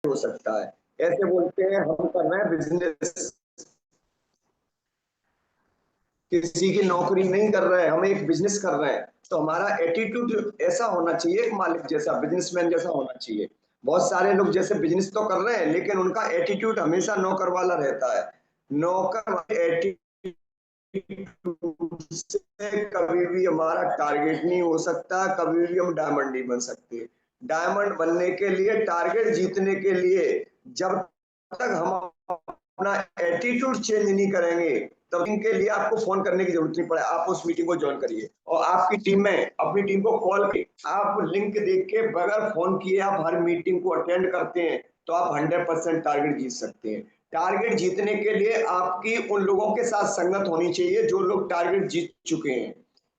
हो सकता है। ऐसे बोलते हैं हम कर रहे हैं बिजनेस, किसी की नौकरी नहीं कर रहे हैं, हम एक बिजनेस कर रहे हैं। तो हमारा एटीट्यूड ऐसा होना चाहिए, एक मालिक जैसा, बिजनेसमैन जैसा होना चाहिए। बहुत सारे लोग जैसे बिजनेस तो कर रहे हैं लेकिन उनका एटीट्यूड हमेशा नौकर वाला रहता है। नौकर एटीट्यूड से कभी भी हमारा टारगेट नहीं हो सकता, कभी भी हम डायमंड नहीं बन सकते। डायमंड बनने के लिए, टारगेट जीतने के लिए, जब तक हम अपना एटीट्यूड चेंज नहीं करेंगे तब इनके लिए आपको फोन करने की जरूरत नहीं पड़े। आप उस मीटिंग को ज्वाइन करिए और आपकी टीम में अपनी टीम को कॉल करिए। आप लिंक देख के बगैर फोन किए आप हर मीटिंग को अटेंड करते हैं तो आप 100% टारगेट जीत सकते हैं। टारगेट जीतने के लिए आपकी उन लोगों के साथ संगत होनी चाहिए जो लोग टारगेट जीत चुके हैं,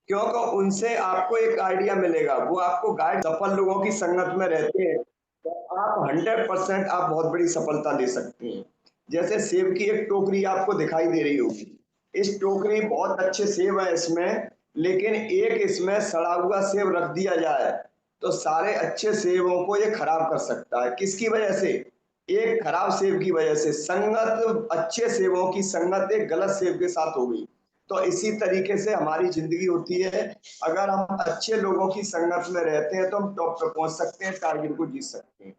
क्योंकि उनसे आपको एक आइडिया मिलेगा, वो आपको गाइड, सफल लोगों की संगत में रहते हैं तो आप 100% आप बहुत बड़ी सफलता ले सकते हैं। जैसे सेब की एक टोकरी आपको दिखाई दे रही होगी, इस टोकरी बहुत अच्छे सेब है इसमें, लेकिन एक इसमें सड़ा हुआ सेब रख दिया जाए तो सारे अच्छे सेबों को ये खराब कर सकता है। किसकी वजह से? एक खराब सेब की वजह से। संगत, अच्छे सेबों की संगत एक गलत सेब के साथ हो गई। तो इसी तरीके से हमारी जिंदगी होती है, अगर हम अच्छे लोगों की संगत में रहते हैं तो हम टॉप पे पहुंच सकते हैं, टारगेट को जीत सकते हैं।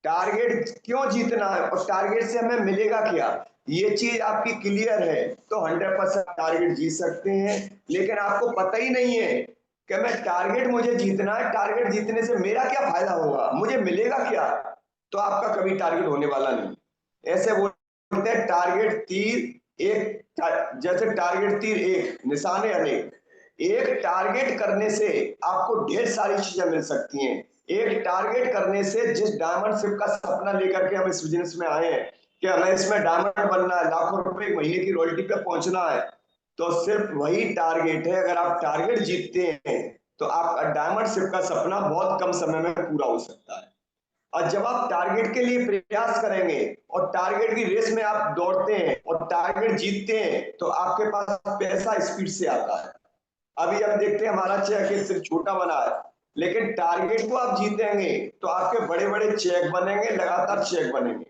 टारगेट क्यों जीतना है और टारगेट से हमें मिलेगा क्या, ये चीज आपकी क्लियर है तो 100% टारगेट जीत सकते हैं। लेकिन आपको पता ही नहीं है कि मैं टारगेट मुझे जीतना है, टारगेट जीतने से मेरा क्या फायदा होगा, मुझे मिलेगा क्या, तो आपका कभी टारगेट होने वाला नहीं। ऐसे बोलते हैं टारगेट तीर एक, जैसे टारगेट तीर एक निशाने अनेक। एक टारगेट करने से आपको ढेर सारी चीजें मिल सकती हैं। एक टारगेट करने से, जिस डायमंड शिप का सपना लेकर के हम इस बिजनेस में आए हैं कि हमें इसमें डायमंड बनना है, लाखों रुपए महीने की रॉयल्टी पे पहुंचना है, तो सिर्फ वही टारगेट है। अगर आप टारगेट जीतते हैं तो आप डायमंड शिप का सपना बहुत कम समय में पूरा हो सकता है। और जब आप टारगेट के लिए प्रयास करेंगे और टारगेट की रेस में आप दौड़ते हैं और टारगेट जीतते हैं तो आपके पास पैसा स्पीड से आता है। अभी हम देखते हैं हमारा चेक सिर्फ छोटा बना है, लेकिन टारगेट को आप जीतेंगे तो आपके बड़े बड़े चेक बनेंगे, लगातार चेक बनेंगे।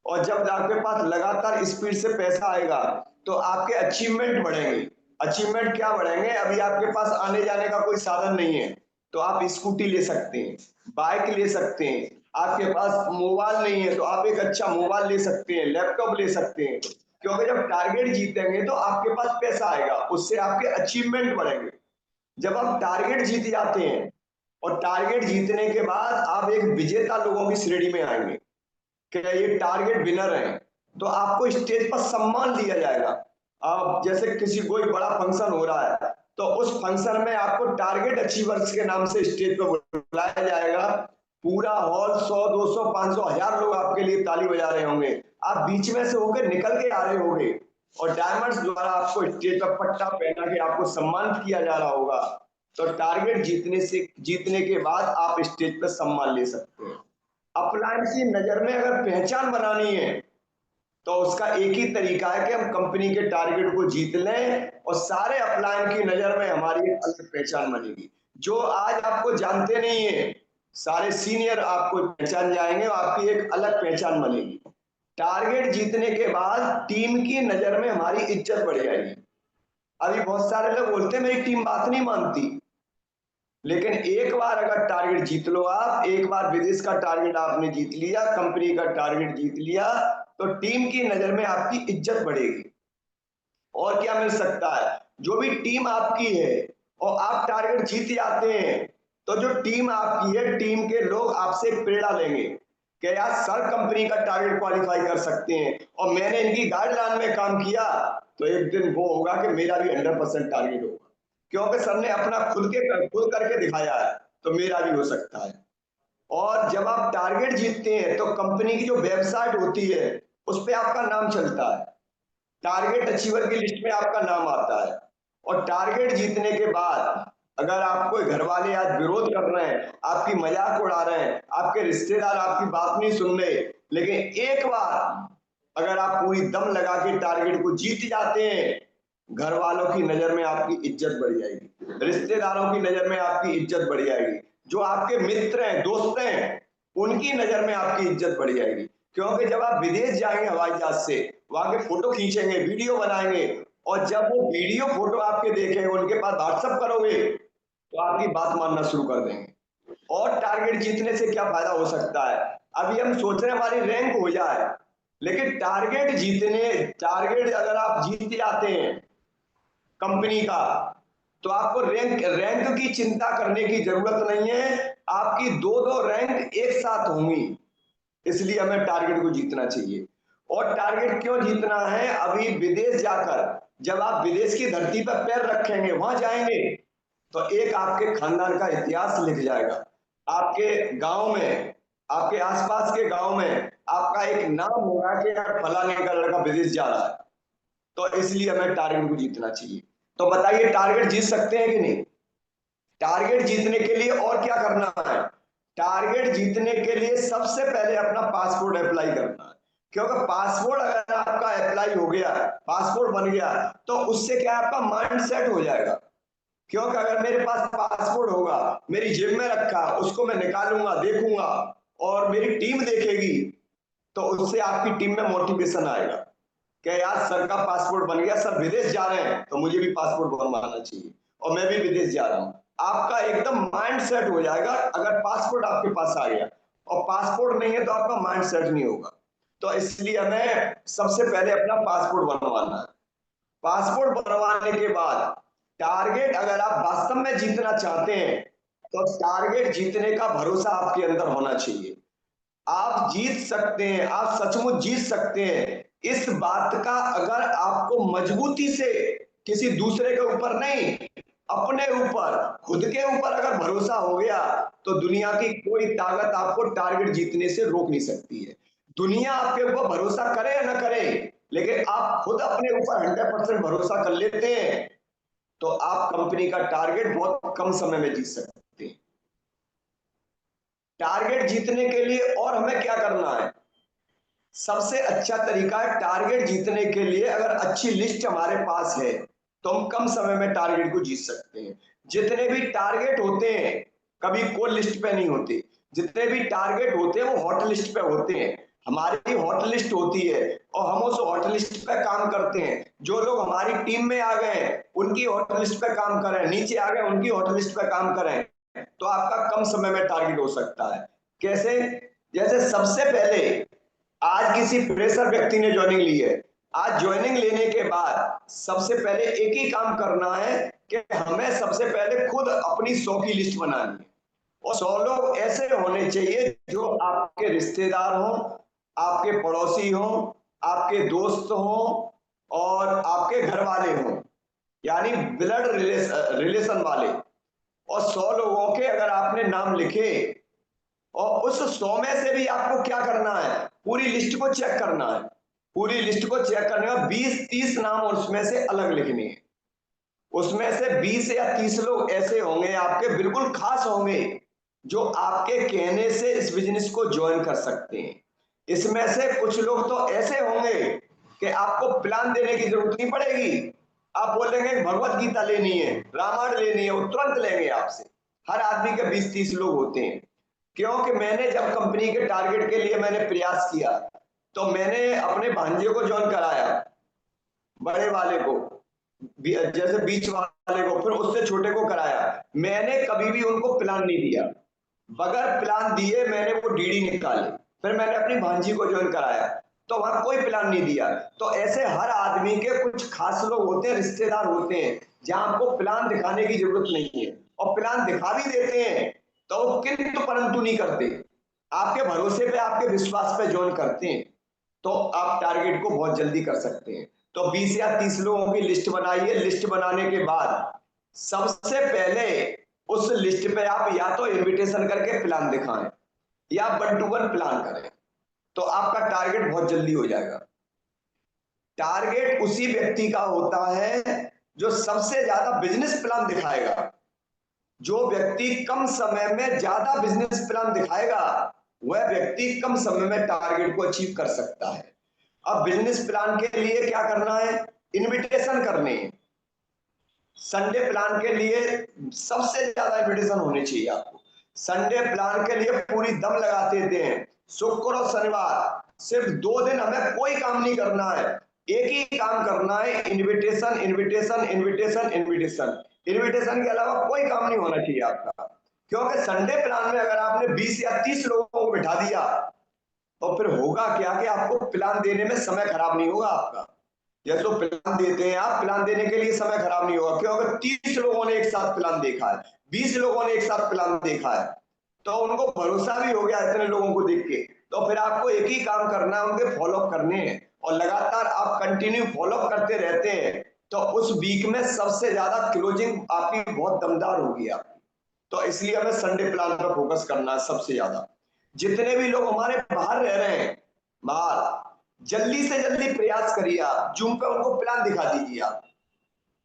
और जब आपके पास लगातार स्पीड से पैसा आएगा तो आपके अचीवमेंट बढ़ेंगे। अचीवमेंट क्या बढ़ेंगे? अभी आपके पास आने जाने का कोई साधन नहीं है तो आप स्कूटी ले सकते हैं, बाइक ले सकते हैं। आपके पास मोबाइल नहीं है तो आप एक अच्छा मोबाइल ले सकते हैं, लैपटॉप ले सकते हैं। क्योंकि जब टारगेट जीतेंगे तो आपके पास पैसा आएगा, उससे आपके अचीवमेंट बढ़ेंगे। जब आप टारगेट जीत जाते हैं और टारगेट जीतने के बाद आप एक विजेता लोगों की श्रेणी में आएंगे कि ये टारगेट विनर है, तो आपको स्टेज पर सम्मान दिया जाएगा। अब जैसे किसी कोई बड़ा फंक्शन हो रहा है तो उस फंक्शन में आपको टारगेट अचीवर्स के नाम से स्टेज पर बुलाया जाएगा। पूरा हॉल 100 200 500 1000 लोग आपके लिए ताली बजा रहे होंगे, आप बीच में से होकर निकल के आ रहे होंगे और डायमंड्स द्वारा आपको स्टेज पर पट्टा पहना के आपको सम्मानित किया जा रहा होगा। तो टारगेट जीतने के बाद आप स्टेज पर सम्मान ले सकते हैं। अपलाइन की नजर में अगर पहचान बनानी है तो उसका एक ही तरीका है कि हम कंपनी के टारगेट को जीत लें और सारे अपलाइन की नजर में हमारी एक अलग पहचान बनेगी। जो आज आपको जानते नहीं है, सारे सीनियर आपको पहचान जाएंगे और आपकी एक अलग पहचान बनेगी। टारगेट जीतने के बाद टीम की नजर में हमारी इज्जत बढ़ जाएगी। अभी बहुत सारे लोग बोलते हैं मेरी टीम बात नहीं मानती, लेकिन एक बार अगर टारगेट जीत लो, आप एक बार विदेश का टारगेट आपने जीत लिया, कंपनी का टारगेट जीत लिया, तो टीम की नजर में आपकी इज्जत बढ़ेगी। और क्या मिल सकता है? जो भी टीम आपकी है और आप टारगेट जीत जाते हैं तो जो टीम आपकी है, टीम के लोग आपसे प्रेरणा लेंगे कि यार सर कंपनी का टारगेट क्वालिफाई कर सकते हैं और मैंने इनकी गाइडलाइन में काम किया तो एक दिन वो होगा कि मेरा भी 100% टारगेट होगा, क्योंकि सर ने अपना खुद करके दिखाया है तो मेरा भी हो सकता है। और जब आप टारगेट जीतते हैं तो कंपनी की जो वेबसाइट होती है उस पर आपका नाम चलता है, टारगेट अचीवर की लिस्ट में आपका नाम आता है। और टारगेट जीतने के बाद अगर आपको घर वाले आज विरोध कर रहे हैं, आपकी मजाक उड़ा रहे हैं, आपके रिश्तेदार आपकी बात नहीं सुन रहे, लेकिन एक बार अगर आप पूरी दम लगा के टारगेट को जीत जाते हैं, घर वालों की नजर में आपकी इज्जत बढ़ जाएगी, रिश्तेदारों की नजर में आपकी इज्जत बढ़ जाएगी, जो आपके मित्र हैं, दोस्त हैं, उनकी नजर में आपकी इज्जत बढ़ जाएगी। क्योंकि जब आप विदेश जाएंगे हवाई जहाज से, वहां के फोटो खींचेंगे, वीडियो बनाएंगे, और जब वो वीडियो फोटो आपके देखेंगे, उनके पास व्हाट्सएप करोगे, तो आपकी बात मानना शुरू कर देंगे। और टारगेट जीतने से क्या फायदा हो सकता है? अभी हम सोच रहे हैं हमारी रैंक हो जाए, लेकिन टारगेट अगर आप जीत जाते हैं कंपनी का, तो आपको रैंक की चिंता करने की जरूरत नहीं है। आपकी दो दो रैंक एक साथ होंगी। इसलिए हमें टारगेट को जीतना चाहिए। और टारगेट क्यों जीतना है? अभी विदेश जाकर जब आप विदेश की धरती पर पैर रखेंगे, वहां जाएंगे, तो एक आपके खानदान का इतिहास लिख जाएगा। आपके गांव में, आपके आसपास के गांव में आपका एक नाम होगा कि यार फलाने का लड़का विदेश जा रहा है। तो इसलिए हमें टारगेट को जीतना चाहिए। तो बताइए, टारगेट जीत सकते हैं कि नहीं? टारगेट जीतने के लिए और क्या करना है? टारगेट जीतने के लिए सबसे पहले अपना पासपोर्ट अप्लाई करना है। क्योंकि पासपोर्ट अगर आपका अप्लाई हो गया, पासपोर्ट बन गया, तो उससे क्या है, आपका माइंड सेट हो जाएगा। क्योंकि अगर मेरे पास पासपोर्ट होगा, मेरी जेब में रखा, उसको मैं निकालूंगा, देखूंगा, और मेरी टीम देखेगी, तो उससे आपकी टीम में मोटिवेशन आएगा कि यार सर का पासपोर्ट बन गया, सर विदेश जा रहे हैं, तो मुझे भी पासपोर्ट बनवाना चाहिए, और मैं भी विदेश जा रहा हूं। आपका एकदम माइंड सेट हो जाएगा अगर पासपोर्ट आपके पास आ गया। और पासपोर्ट नहीं है तो आपका माइंड सेट नहीं होगा। तो इसलिए हमें सबसे पहले अपना पासपोर्ट बनवाना है। पासपोर्ट बनवाने के बाद टारगेट अगर आप वास्तव में जीतना चाहते हैं, तो टारगेट जीतने का भरोसा आपके अंदर होना चाहिए। आप जीत सकते हैं, आप सचमुच जीत सकते हैं, इस बात का अगर आपको मजबूती से, किसी दूसरे के ऊपर नहीं, अपने ऊपर, खुद के ऊपर अगर भरोसा हो गया, तो दुनिया की कोई ताकत आपको टारगेट जीतने से रोक नहीं सकती है। दुनिया आपके ऊपर भरोसा करे या ना करे, लेकिन आप खुद अपने ऊपर 100% भरोसा कर लेते हैं, तो आप कंपनी का टारगेट बहुत कम समय में जीत सकते हैं। टारगेट जीतने के लिए और हमें क्या करना है? सबसे अच्छा तरीका है टारगेट जीतने के लिए, अगर अच्छी लिस्ट हमारे पास है, तो हम कम समय में टारगेट को जीत सकते हैं। जितने भी टारगेट होते हैं, कभी कोई लिस्ट पे नहीं होते। जितने भी टारगेट होते हैं वो हॉट लिस्ट पे होते हैं। हमारी हॉट लिस्ट होती है, और हम उस हॉट लिस्ट पे काम करते हैं। जो लोग हमारी टीम में आ गए उनकी हॉट लिस्ट पे काम करें, नीचे आ गए उनकी हॉट लिस्ट पे काम करें, तो आपका कम समय में टारगेट हो सकता है। कैसे? जैसे सबसे पहले, आज किसी फ्रेशर व्यक्ति ने ज्वाइनिंग ली है, आज ज्वाइनिंग लेने के बाद सबसे पहले एक ही काम करना है कि हमें सबसे पहले खुद अपनी 100 की लिस्ट बनानी है। और 100 लोग ऐसे होने चाहिए जो आपके रिश्तेदार हों, आपके पड़ोसी हों, आपके दोस्त हों, और आपके घर वाले हों, यानी ब्लड रिलेशन वाले। और 100 लोगों के अगर आपने नाम लिखे, और उस 100 में से भी आपको क्या करना है, पूरी लिस्ट को चेक करना है। पूरी लिस्ट को चेक करने में 20-30 नाम उसमें से अलग लिखने हैं। उसमें से 20 या 30 लोग ऐसे होंगे आपके बिल्कुल खास होंगे, जो आपके कहने से इस बिजनेस को ज्वाइन कर सकते हैं। इसमें से कुछ लोग तो ऐसे होंगे कि आपको प्लान देने की जरूरत नहीं पड़ेगी। आप बोलेंगे भगवत गीता लेनी है, रामायण लेनी है, वो तुरंत लेंगे आपसे। हर आदमी के 20-30 लोग होते हैं। क्योंकि मैंने जब कंपनी के टारगेट के लिए मैंने प्रयास किया, तो मैंने अपने भांजे को ज्वाइन कराया, बड़े वाले को, जैसे बीच वाले को, फिर उससे छोटे को कराया। मैंने कभी भी उनको प्लान नहीं दिया, बगैर प्लान दिए मैंने वो डीडी निकाले। फिर मैंने अपनी भांजी को ज्वाइन कराया, तो वहां कोई प्लान नहीं दिया। तो ऐसे हर आदमी के कुछ खास लोग होते हैं, रिश्तेदार होते हैं, जहां आपको प्लान दिखाने की जरूरत नहीं है। और प्लान दिखा भी देते हैं तो वो किंतु परंतु नहीं करते, आपके भरोसे पे, आपके विश्वास पे ज्वाइन करते हैं। तो आप टारगेट को बहुत जल्दी कर सकते हैं। तो 20 या 30 लोगों की लिस्ट बनाइए। लिस्ट बनाने के बाद सबसे पहले उस लिस्ट पे आप या तो इनविटेशन करके प्लान दिखाएं, या 1-to-1 प्लान करें, तो आपका टारगेट बहुत जल्दी हो जाएगा। टारगेट उसी व्यक्ति का होता है जो सबसे ज्यादा बिजनेस प्लान दिखाएगा। जो व्यक्ति कम समय में ज्यादा बिजनेस प्लान दिखाएगा, वह व्यक्ति कम समय में टारगेट को अचीव कर सकता है। अब बिजनेस प्लान के लिए क्या करना है? इनविटेशन करने हैं। संडे प्लान के लिए सबसे ज्यादा इनविटेशन होने चाहिए आपको। संडे प्लान के लिए पूरी दम लगाते थे। शुक्र और शनिवार सिर्फ 2 दिन हमें कोई काम नहीं करना है, एक ही काम करना है, invitation invitation invitation invitation. Invitation के अलावा कोई काम नहीं होना चाहिए आपका, क्योंकि संडे प्लान में अगर आपने 20 या 30 लोगों को बिठा दिया तो फिर होगा क्या कि आपको प्लान देने में समय खराब नहीं होगा आपका। या तो प्लान देते हैं आप, प्लान देने के लिए समय खराब नहीं होगा, क्यों? अगर 30 लोगों ने एक साथ प्लान देखा है, 20 लोगों ने एक साथ प्लान देखा है, तो उनको भरोसा भी हो गया इतने लोगों को देख के, तो फिर आपको एक ही काम करना है, उनके फॉलोअप करने हैं, और लगातार आप कंटिन्यू फॉलोअप करते रहते हैं तो उस वीक में सबसे ज्यादा क्लोजिंग आपकी बहुत दमदार होगी आपकी। तो इसलिए हमें संडे प्लान पर फोकस करना है सबसे ज्यादा। जितने भी लोग हमारे बाहर रह रहे हैं, बाहर, जल्दी से जल्दी प्रयास करिए, आप जूम पे उनको प्लान दिखा दीजिए। आप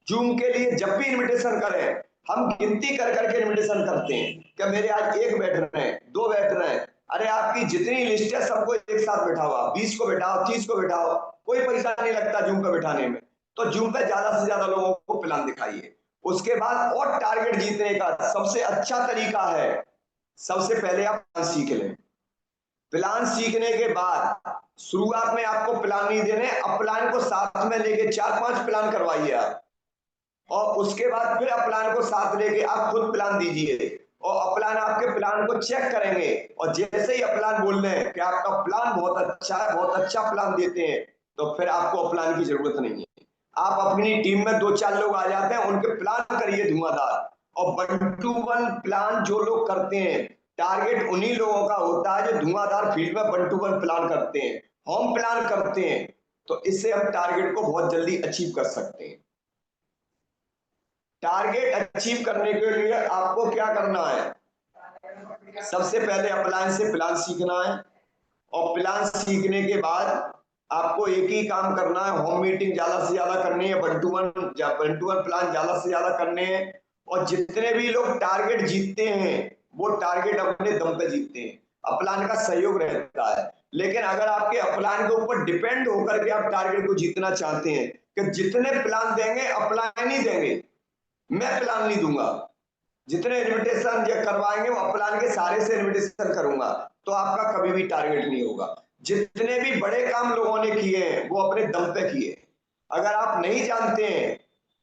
जूम के लिए जब भी इनविटेशन करें, हम गिनती कर करके इनविटेशन करते हैं कि मेरे आज 1 बैठ रहे हैं, 2 बैठ रहे हैं। अरे आपकी जितनी लिस्ट है सबको एक साथ बैठाओ, आप 20 को बैठाओ, 30 को बैठाओ, कोई पैसा नहीं लगता जूम पे बैठाने में। तो जूम पे ज्यादा से ज्यादा लोगों को प्लान दिखाइए। उसके बाद और टारगेट जीतने का सबसे अच्छा तरीका है, सबसे पहले आप प्लान सीख लें। प्लान सीखने के बाद शुरुआत में आपको प्लान नहीं देने, अब प्लान को साथ में लेके 4-5 प्लान करवाइए आप, और उसके बाद फिर अपलान को साथ लेके आप खुद प्लान दीजिए, और अपलान आपके प्लान को चेक करेंगे, और जैसे ही अपलान बोल रहे हैं कि आपका प्लान बहुत अच्छा है, बहुत अच्छा प्लान देते हैं, तो फिर आपको अपलान की जरूरत नहीं है। आप अपनी टीम में 2-4 लोग आ जाते हैं, उनके प्लान करिए धुआंधार, और 1 to 1 प्लान जो लोग करते हैं, टारगेट उन्हीं लोगों का होता है जो धुआंधार फील्ड में 1 to 1 प्लान करते हैं, होम प्लान करते हैं। तो इससे हम टारगेट को बहुत जल्दी अचीव कर सकते हैं। टारगेट अचीव करने के लिए आपको क्या करना है? सबसे पहले अपलायंस से प्लान सीखना है, और प्लान सीखने के बाद आपको एक ही काम करना है, होम मीटिंग ज्यादा से ज्यादा करनी है, 1 to 1 प्लान ज्यादा से ज्यादा करने हैं। और जितने भी लोग टारगेट जीतते हैं वो टारगेट अपने दम पे जीतते हैं, अपलान का सहयोग रहता है। लेकिन अगर आपके अपलान के ऊपर डिपेंड होकर के आप टारगेट को जीतना चाहते हैं कि जितने प्लान देंगे अपलान ही देंगे, मैं प्लान नहीं दूंगा, जितने इनविटेशन जो करवाएंगे वो अपलान के सारे से इनविटेशन करूंगा, तो आपका कभी भी टारगेट नहीं होगा। जितने भी बड़े काम लोगों ने किए हैं वो अपने दम पे किए। अगर आप नहीं जानते हैं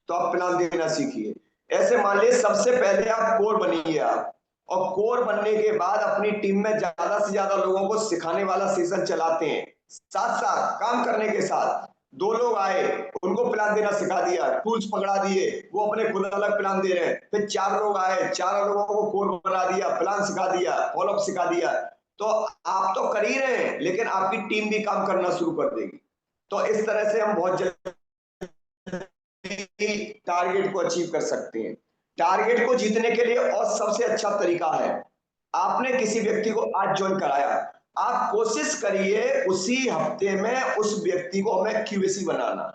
तो आप प्लान देना सीखिए। ऐसे मान लीजिए सबसे पहले आप कोर बनिए आप, और कोर बनने के बाद अपनी टीम में ज्यादा से ज्यादा लोगों को सिखाने वाला सेशन चलाते हैं। साथ साथ काम करने के साथ 2 लोग आए, उनको प्लान देना सिखा दिया, टूल्स पकड़ा दिए, वो अपने खुद अलग प्लान दे रहे हैं। फिर 4 लोग आए, 4 लोगों को कोर बना दिया, प्लान सिखा दिया, फॉलोअप सिखा दिया। तो आप तो कर ही रहे हैं, लेकिन आपकी टीम भी काम करना शुरू कर देगी। तो इस तरह से हम बहुत जल्दी टारगेट को अचीव कर सकते हैं। टारगेट को जीतने के लिए और सबसे अच्छा तरीका है, आपने किसी व्यक्ति को आज ज्वाइन कराया, आप कोशिश करिए उसी हफ्ते में उस व्यक्ति को हमें क्यूएसी बनाना।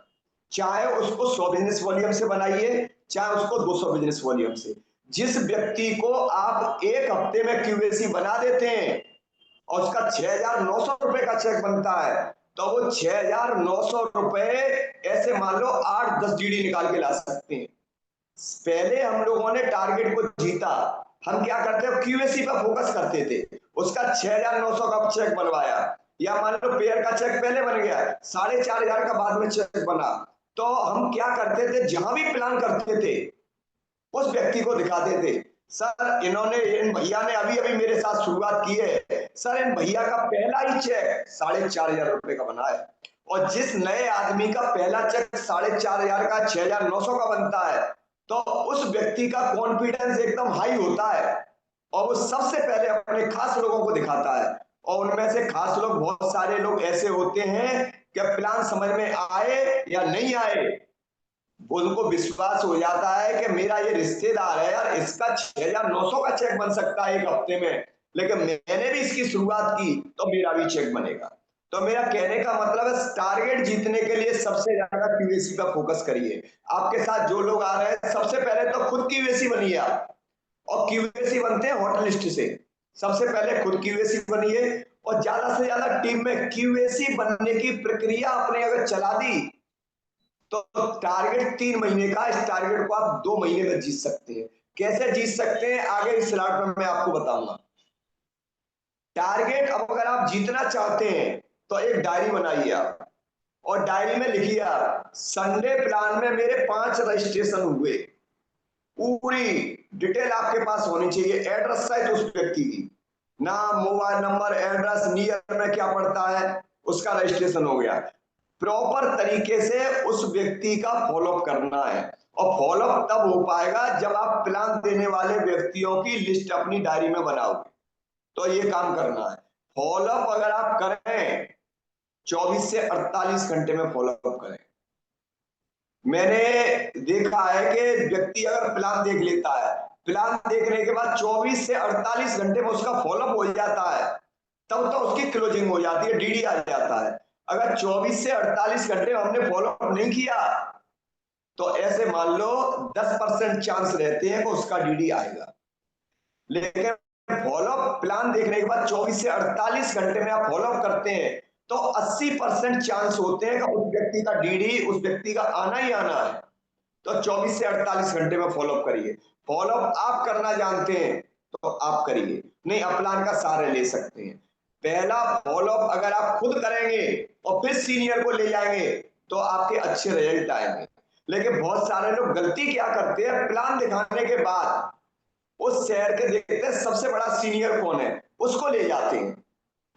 चाहे उसको 100 बिजनेस वॉल्यूम से बनाइए, चाहे उसको 200 बिजनेस वॉल्यूम से। जिस व्यक्ति को आप एक हफ्ते में क्यूएसी बना देते हैं और उसका 6,900 रुपए का चेक बनता है, तो वो 6,900 रुपए ऐसे मान लो 8-10 डीडी निकाल के ला सकते हैं। पहले हम लोगों ने टारगेट को जीता, हम क्या करते हैं, क्यूएसी पर फोकस करते थे, उसका 6,900 का चेक बनवाया, या मान लो पेयर का चेक पहले बन गया, 4,500 का बाद में चेक बना, तो हम क्या करते थे, जहां भी प्लान करते थे उस व्यक्ति को दिखाते थे, सर इन्होंने, इन भैया ने अभी अभी मेरे साथ शुरुआत की है, सर इन भैया का पहला ही चेक 4,500 रुपए का बना है। और जिस नए आदमी का पहला चेक 4,500 का 6,900 का बनता है, तो उस व्यक्ति का कॉन्फिडेंस एकदम हाई होता है, और वो सबसे पहले अपने खास लोगों को दिखाता है। और उनमें से खास लोग, बहुत सारे लोग ऐसे होते हैं कि प्लान समझ में आए या नहीं आए, उनको विश्वास हो जाता है कि मेरा ये रिश्तेदार है यार, इसका 6,900 का चेक बन सकता है एक हफ्ते में, लेकिन मैंने भी इसकी शुरुआत की तो मेरा भी चेक बनेगा। तो मेरा कहने का मतलब है, टारगेट जीतने के लिए सबसे ज्यादा क्यूएसी पर फोकस करिए। आपके साथ जो लोग आ रहे हैं, सबसे पहले तो खुद क्यूएसी बनिए आप, और क्यूएसी बनते हैं हॉट लिस्ट से। सबसे पहले खुद क्यूएसी बनिए, और ज्यादा से ज्यादा टीम में क्यूएसी बनने की प्रक्रिया आपने अगर चला दी, तो टारगेट 3 महीने का, इस टारगेट को आप 2 महीने में जीत सकते हैं। कैसे जीत सकते हैं आगे इस स्लाइड में मैं आपको बताऊंगा। टारगेट, अब अगर आप जीतना चाहते हैं तो एक डायरी बनाइए आप, और डायरी में लिखिए आप, संडे प्लान में मेरे 5 रजिस्ट्रेशन हुए। पूरी डिटेल आपके पास होनी चाहिए, एड्रेस सहित उस व्यक्ति की, नाम, मोबाइल नंबर, एड्रेस, नियर में क्या पड़ता है, उसका रजिस्ट्रेशन हो गया। प्रॉपर तरीके से उस व्यक्ति का फॉलोअप करना है, और फॉलोअप तब हो पाएगा जब आप प्लान देने वाले व्यक्तियों की लिस्ट अपनी डायरी में बनाओगे। तो ये काम करना है। फॉलोअप अगर आप करें 24 से 48 घंटे में फॉलोअप करें। मैंने देखा है कि व्यक्ति अगर प्लान देख लेता है, प्लान देखने के बाद 24 से 48 घंटे में उसका फॉलोअप हो जाता है, तब तो उसकी क्लोजिंग हो जाती है, डीडी आ जाता है। अगर 24 से 48 घंटे में हमने फॉलोअप नहीं किया तो ऐसे मान लो 10% चांस रहते हैं कि उसका डीडी आएगा। लेकिन फॉलोअप प्लान देखने के बाद 24 से 48 घंटे में आप फॉलोअप करते हैं तो 80% चांस होते हैं कि उस व्यक्ति का डीडी, उस व्यक्ति का आना ही आना है। तो 24 से 48 घंटे में फॉलोअप करिए। फॉलोअप आप करना जानते हैं तो आप करिए, नहीं अपलान का सहारा ले सकते हैं। पहला फॉलोअप अगर आप खुद करेंगे और फिर सीनियर को ले जाएंगे तो आपके अच्छे रिजल्ट आएंगे। लेकिन बहुत सारे लोग गलती क्या करते हैं, प्लान दिखाने के बाद उस शहर के देखते हैं सबसे बड़ा सीनियर कौन है, उसको ले जाते हैं।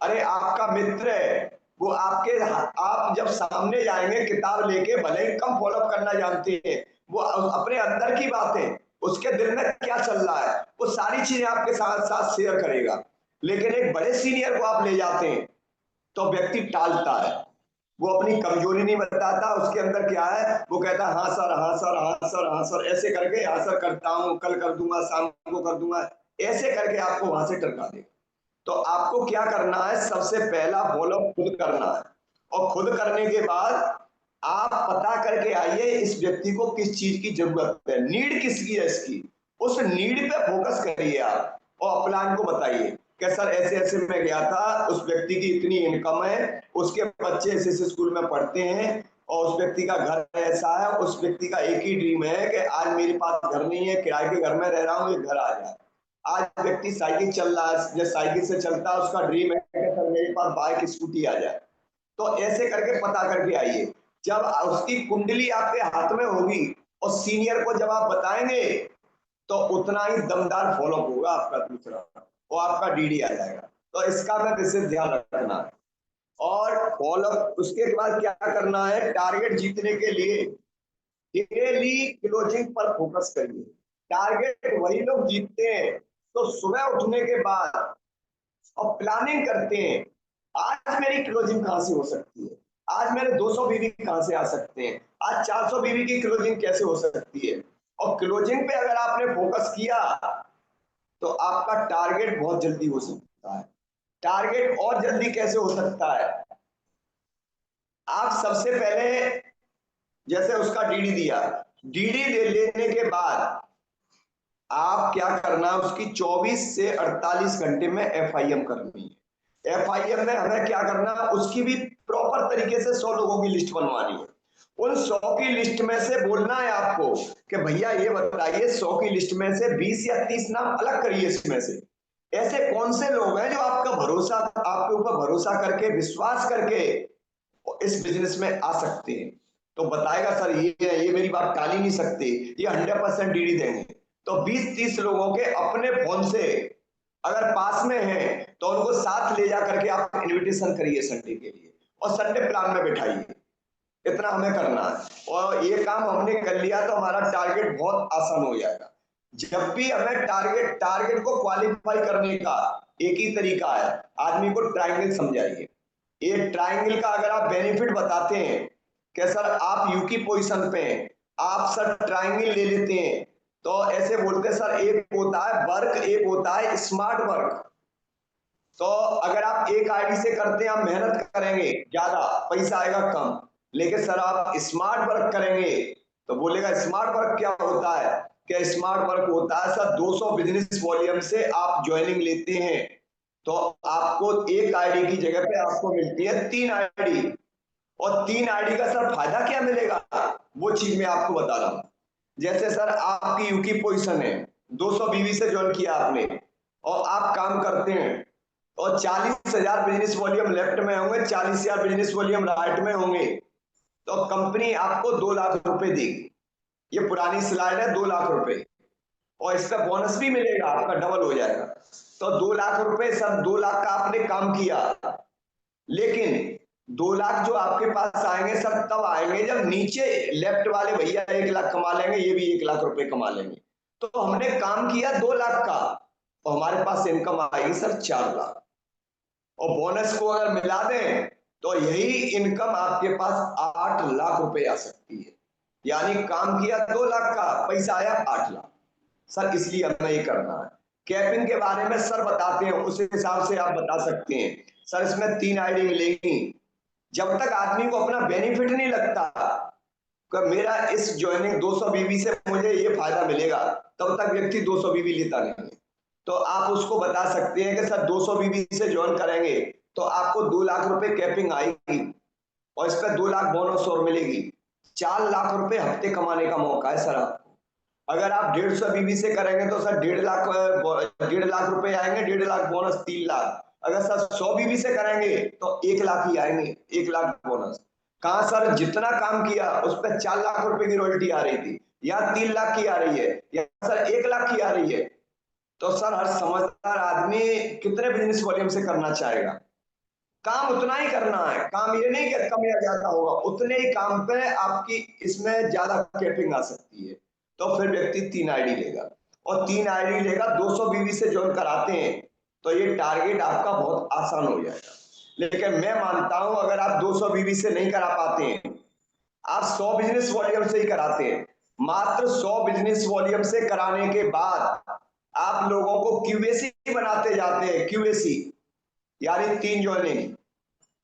अरे आपका मित्र है वो, आपके आप जब सामने जाएंगे किताब लेके, भले ही कम फॉलोअप करना जानते हैं, वो अपने अंदर की बातें, उसके दिल में क्या चल रहा है, वो सारी चीजें आपके साथ साथ शेयर करेगा। लेकिन एक बड़े सीनियर को आप ले जाते हैं तो व्यक्ति टालता है, वो अपनी कमजोरी नहीं बताता, उसके अंदर क्या है वो कहता है हाँ सर, हाँ सर, हाँ सर, हाँ सर, ऐसे करके हाँ सर करता हूँ, कल कर दूंगा, शाम को कर दूंगा, ऐसे करके आपको वहां से टरका देगा। तो आपको क्या करना है, सबसे पहला फॉलो खुद करना है, और खुद करने के बाद आप पता करके आइए इस व्यक्ति को किस चीज की जरूरत है, नीड किसकी है इसकी, उस नीड पे फोकस करिए आप, और प्लान को बताइए कि सर ऐसे ऐसे मैं गया था, उस व्यक्ति की इतनी इनकम है, उसके बच्चे ऐसे ऐसे स्कूल में पढ़ते हैं, और उस व्यक्ति का घर ऐसा है, उस व्यक्ति का एक ही ड्रीम है कि आज मेरे पास घर नहीं है, किराए के घर में रह रहा हूँ, ये घर आ जाए। आज व्यक्ति साइकिल चल रहा है, जब साइकिल से चलता है उसका ड्रीम है कि सर मेरे पास बाइक स्कूटी आ जाए। तो ऐसे करके पता करके आइए। जब उसकी कुंडली आपके हाथ में होगी और सीनियर को जब आप बताएंगे तो उतना ही दमदार फॉलोअप होगा आपका दूसरा, वो आपका डीडी आ जाएगा। तो इसका मैं विशेष ध्यान रखना है। और फॉलोअप उसके बाद क्या करना है, टारगेट जीतने के लिए डेली क्लोजिंग पर फोकस करिए। टारगेट वही लोग जीतते हैं तो सुबह उठने के बाद और प्लानिंग करते हैं, आज मेरी क्लोजिंग कहां से हो सकती है, आज मेरे 200 बीवी कहां से आ सकते हैं, आज 400 बीवी की क्लोजिंग कैसे हो सकती है। और क्लोजिंग पे अगर आपने फोकस किया तो आपका टारगेट बहुत जल्दी हो सकता है। टारगेट और जल्दी कैसे हो सकता है, आप सबसे पहले जैसे उसका डीडी दिया, डीडी लेने के बाद आप क्या करना है, उसकी 24 से 48 घंटे में एफआईएम करनी है। एफआईएम में हमें क्या करना है, उसकी भी प्रॉपर तरीके से 100 लोगों की लिस्ट बनवानी है। उन 100 की लिस्ट में से बोलना है आपको कि भैया ये बताइए 100 की लिस्ट में से 20 या 30 नाम अलग करिए, इसमें से ऐसे कौन से लोग हैं जो आपका भरोसा, आपके ऊपर भरोसा करके, विश्वास करके इस बिजनेस में आ सकते हैं। तो बताएगा सर ये मेरी बात टाल ही नहीं सकते, ये 100% डीडी देंगे। तो 20-30 लोगों के अपने फोन से अगर पास में है तो उनको साथ ले जा करके आप इनविटेशन करिए संडे के लिए, और संडे प्लान में बैठाइए। इतना हमें करना है, और ये काम हमने कर लिया तो हमारा टारगेट बहुत आसान हो जाएगा। जब भी हमें टारगेट को क्वालिफाई करने का एक ही तरीका है, आदमी को ट्रायंगल समझाइए। ये ट्रायंगल का अगर आप बेनिफिट बताते हैं कि सर आप यू की पोजीशन पे हैं, आप सर ट्रायंगल ले लेते हैं, तो ऐसे बोलते हैं सर एक होता है वर्क, एक होता है स्मार्ट वर्क। तो अगर आप एक आईडी से करते हैं, आप मेहनत करेंगे ज्यादा, पैसा आएगा कम। लेकिन सर आप स्मार्ट वर्क करेंगे तो बोलेगा स्मार्ट वर्क क्या होता है, क्या स्मार्ट वर्क होता है सर 200 बिजनेस वॉल्यूम से आप ज्वाइनिंग लेते हैं तो आपको एक आईडी की जगह पे आपको मिलती है 3 आईडी, और 3 आईडी का सर फायदा क्या मिलेगा, वो चीज मैं आपको बता रहा हूं। जैसे सर आपकी यूकी पोजीशन है, 200 बीवी से ज्वाइन किया आपने और आप काम करते हैं और 40,000 बिजनेस वॉल्यूम लेफ्ट में होंगे, 40,000 बिजनेस वॉल्यूम राइट में होंगे, तो कंपनी आपको 2 लाख रुपए देगी। ये पुरानी स्लाइड है, 2 लाख रुपए, और इसका बोनस भी मिलेगा, आपका डबल हो जाएगा। तो 2 लाख रुपए, सर 2 लाख का आपने काम किया, लेकिन 2 लाख जो आपके पास आएंगे सर तब आएंगे जब नीचे लेफ्ट वाले भैया 1 लाख कमा लेंगे, ये भी 1 लाख रुपए कमा लेंगे। तो हमने काम किया 2 लाख का और हमारे पास इनकम आएगी सर 4 लाख, और बोनस को अगर मिला दें तो यही इनकम आपके पास 8 लाख रुपए आ सकती है। यानी काम किया 2 लाख का, पैसा आया 8 लाख। सर इसलिए हमें ये करना है। कैपिंग के बारे में सर बताते हैं, उस हिसाब से आप बता सकते हैं। सर इसमें 3 आईडी मिलेगी। जब तक आदमी को अपना बेनिफिट नहीं लगता कि मेरा इस ज्वाइनिंग 200 बीवी से मुझे ये फायदा मिलेगा, तब तक व्यक्ति 200 बीवी लेता नहीं है। तो आप उसको बता सकते हैं कि सर 200 बीवी से ज्वाइन करेंगे तो आपको 2 लाख रुपए कैपिंग आएगी और इस पर 2 लाख बोनस और मिलेगी। 4 लाख रुपए हफ्ते कमाने का मौका है सर आपको। अगर आप 150 बीवी से करेंगे तो सर 1.5 लाख रुपए आएंगे, 1.5 लाख बोनस 3 लाख। अगर सर 100 बीवी से करेंगे तो 1 लाख ही आएंगे, 1 लाख बोनस। कहा सर जितना काम किया उस पर 4 लाख रुपए की रॉयल्टी आ रही थी, या 3 लाख की आ रही है, या सर 1 लाख की आ रही है। तो सर हर समझदार आदमी कितने बिजनेस वॉल्यूम से करना चाहेगा? काम उतना ही करना है, काम ये नहीं कि कम या ज्यादा होगा, उतने ही काम पे आपकी इसमें ज्यादा कैपिंग आ सकती है। तो फिर व्यक्ति 3 आईडी लेगा, और 3 आईडी लेगा, 200 बीवी से ज्वाइन कराते हैं तो ये टारगेट आपका बहुत आसान हो जाएगा। लेकिन मैं मानता हूं अगर आप 200 बीवी से नहीं करा पाते हैं, आप 100 बिजनेस वॉल्यूम से ही कराते हैं, मात्र 100 बिजनेस वॉल्यूम से कराने के बाद आप लोगों को क्यूएसी बनाते जाते हैं। क्यूएसी यानी 3 ज्वाइनिंग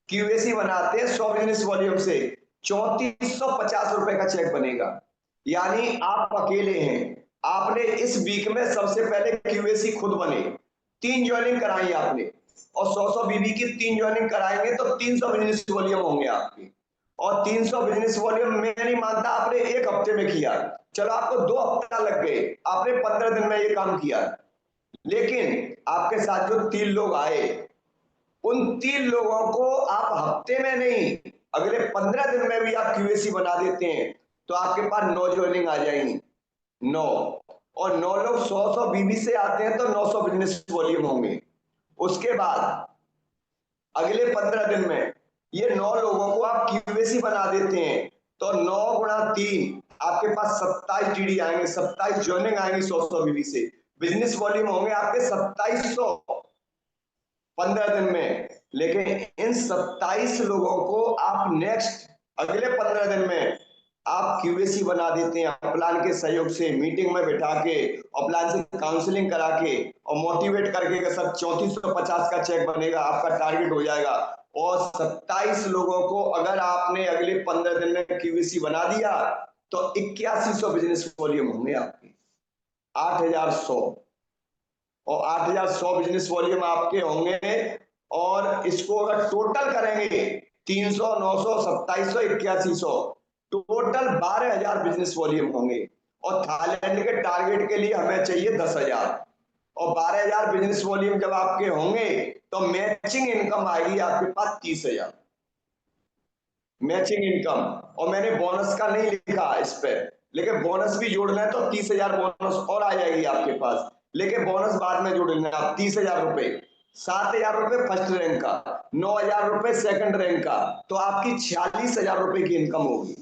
क्यूएसी बनाते हैं 100 बिजनेस वॉल्यूम से, 3450 रुपए का चेक बनेगा। यानी आप अकेले हैं, आपने इस वीक में सबसे पहले क्यूएसी खुद बने, 3 ज्वाइनिंग कराई आपने, और 100 बीबी की 3 ज्वाइनिंग कराएंगे तो 300 बिजनेस वॉल्यूम होंगे आपके। और 300 बिजनेस वॉल्यूम मैं नहीं मानता आपने 1 हफ्ते में किया, चलो आपको 2 हफ्ता लग गए, आपने 15 दिन में ये काम किया, लेकिन आपके साथ जो 3 लोग आए, उन 3 लोगों को आप हफ्ते में नहीं, अगले 15 दिन में भी आप क्यूएसी बना देते हैं तो आपके पास 9 ज्वाइनिंग आ जाएंगी, 9, और 9 लोग 100 बीबी से आते हैं तो 900 बिजनेस वॉल्यूम होंगे। उसके बाद अगले 15 दिन में ये 9 लोगों को आप क्यूएसी बना देते हैं तो 9 गुणा 3 आपके पास 27 टीडी आएंगे, 27 ज्वाइनिंग आएंगी 100 बीबी से, बिजनेस वॉल्यूम होंगे आपके 2700 15 दिन में। लेकिन इन 27 लोगों को आप नेक्स्ट अगले 15 दिन में आप क्यूएसी बना देते हैं, अपलान के सहयोग से मीटिंग में बैठा के, अपलान से काउंसलिंग करा के और मोटिवेट करके कि सर 3450 का चेक बनेगा, आपका टारगेट हो जाएगा। और 27 लोगों को अगर आपने अगले 15 दिन में क्यूएसी बना दिया तो 8100 बिजनेस वॉल्यूम होंगे आपके, 8100, और 8100 बिजनेस वॉल्यूम आपके होंगे। और इसको अगर टोटल करेंगे 300, 900, 2700, 8100, टोटल 12,000 बिजनेस वॉल्यूम होंगे। और थाईलैंड के टारगेट के लिए हमें चाहिए 10,000, और 12,000 बिजनेस वॉल्यूम जब आपके होंगे तो मैचिंग इनकम आएगी आपके पास 30,000 मैचिंग इनकम। और मैंने बोनस का नहीं लिखा इस पे, लेकिन बोनस भी जोड़ना है तो 30,000 बोनस और आ जाएगी आपके पास, लेकिन बोनस बाद में जोड़ना है आप। 30,000 रुपए, 7,000 रुपए फर्स्ट रैंक का, 9,000 रुपए सेकंड रैंक का, तो आपकी 46,000 रुपए की इनकम होगी।